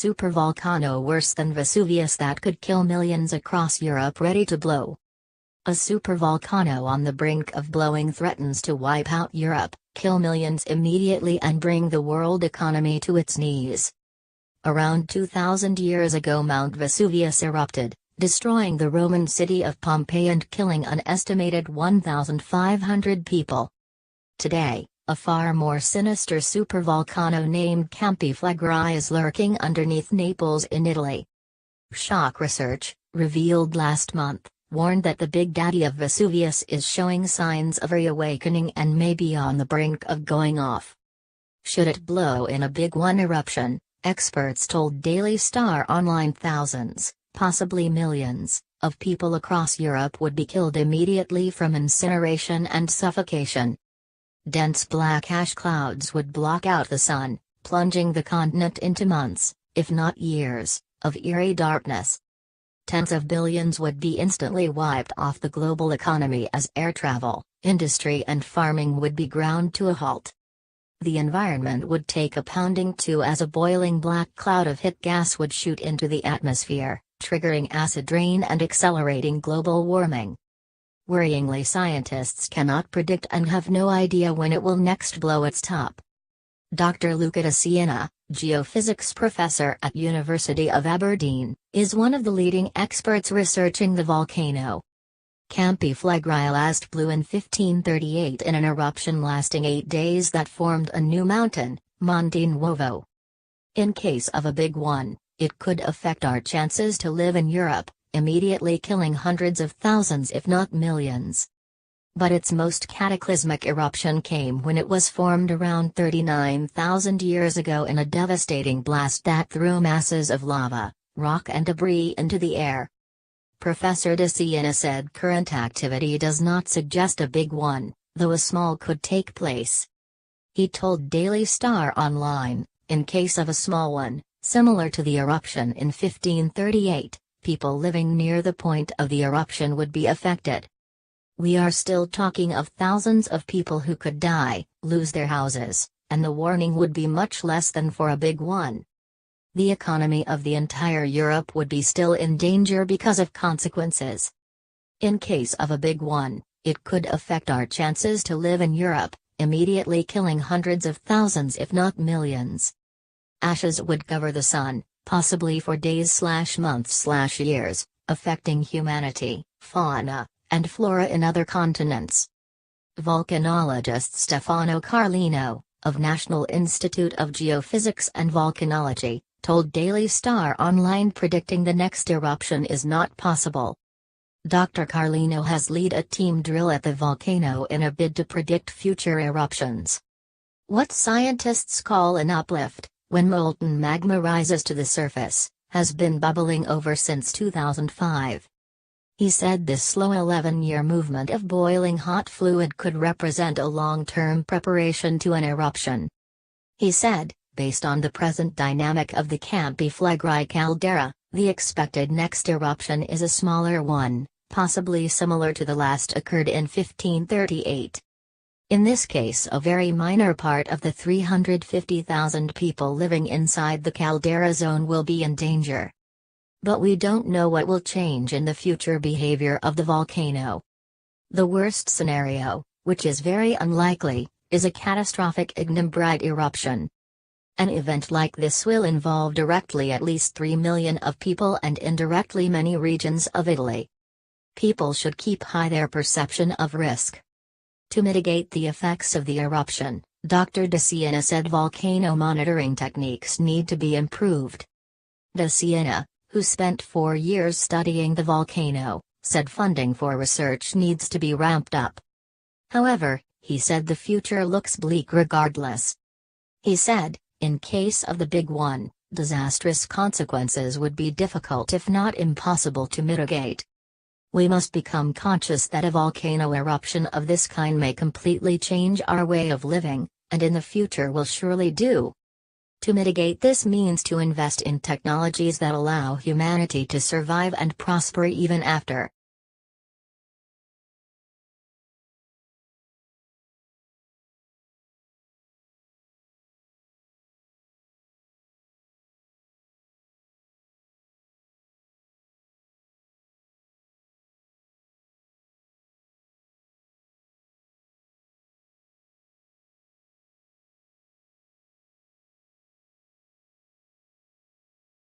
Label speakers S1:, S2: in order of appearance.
S1: supervolcano worse than Vesuvius that could kill millions across Europe ready to blow. A supervolcano on the brink of blowing threatens to wipe out Europe, kill millions immediately and bring the world economy to its knees. Around 2,000 years ago Mount Vesuvius erupted, destroying the Roman city of Pompeii and killing an estimated 1,500 people. Today, a far more sinister supervolcano named Campi Flegrei is lurking underneath Naples in Italy. Shock research, revealed last month, warned that the Big Daddy of Vesuvius is showing signs of reawakening and may be on the brink of going off. Should it blow in a big one eruption, experts told Daily Star Online thousands, possibly millions, of people across Europe would be killed immediately from incineration and suffocation. Dense black ash clouds would block out the sun, plunging the continent into months, if not years, of eerie darkness. Tens of billions would be instantly wiped off the global economy as air travel, industry and farming would be ground to a halt. The environment would take a pounding too as a boiling black cloud of hot gas would shoot into the atmosphere, triggering acid rain and accelerating global warming. Worryingly, scientists cannot predict and have no idea when it will next blow its top. Dr. Luca De Siena, geophysics professor at University of Aberdeen, is one of the leading experts researching the volcano. Campi Flegrei last blew in 1538 in an eruption lasting 8 days that formed a new mountain, Monte Nuovo. In case of a big one, it could affect our chances to live in Europe, immediately killing hundreds of thousands if not millions. But its most cataclysmic eruption came when it was formed around 39,000 years ago in a devastating blast that threw masses of lava, rock and debris into the air. Professor De Siena said current activity does not suggest a big one, though a small could take place. He told Daily Star Online, in case of a small one, similar to the eruption in 1538, people living near the point of the eruption would be affected. We are still talking of thousands of people who could die, lose their houses, and the warning would be much less than for a big one. The economy of the entire Europe would be still in danger because of consequences. In case of a big one, it could affect our chances to live in Europe, immediately killing hundreds of thousands if not millions. Ashes would cover the sun, possibly for days/months/years, affecting humanity, fauna, and flora in other continents. Volcanologist Stefano Carlino, of National Institute of Geophysics and Volcanology, told Daily Star Online predicting the next eruption is not possible. Dr. Carlino has led a team drill at the volcano in a bid to predict future eruptions. What scientists call an uplift, when molten magma rises to the surface, has been bubbling over since 2005. He said this slow 11-year movement of boiling hot fluid could represent a long-term preparation to an eruption. He said, based on the present dynamic of the Campi Flegrei caldera, the expected next eruption is a smaller one, possibly similar to the last occurred in 1538. In this case, a very minor part of the 350,000 people living inside the caldera zone will be in danger. But we don't know what will change in the future behavior of the volcano. The worst scenario, which is very unlikely, is a catastrophic ignimbrite eruption. An event like this will involve directly at least 3 million of people and indirectly many regions of Italy. People should keep high their perception of risk. To mitigate the effects of the eruption, Dr. De Siena said volcano monitoring techniques need to be improved. De Siena, who spent 4 years studying the volcano, said funding for research needs to be ramped up. However, he said the future looks bleak regardless. He said, in case of the big one, disastrous consequences would be difficult if not impossible to mitigate. We must become conscious that a volcano eruption of this kind may completely change our way of living, and in the future will surely do. To mitigate this means to invest in technologies that allow humanity to survive and prosper even after.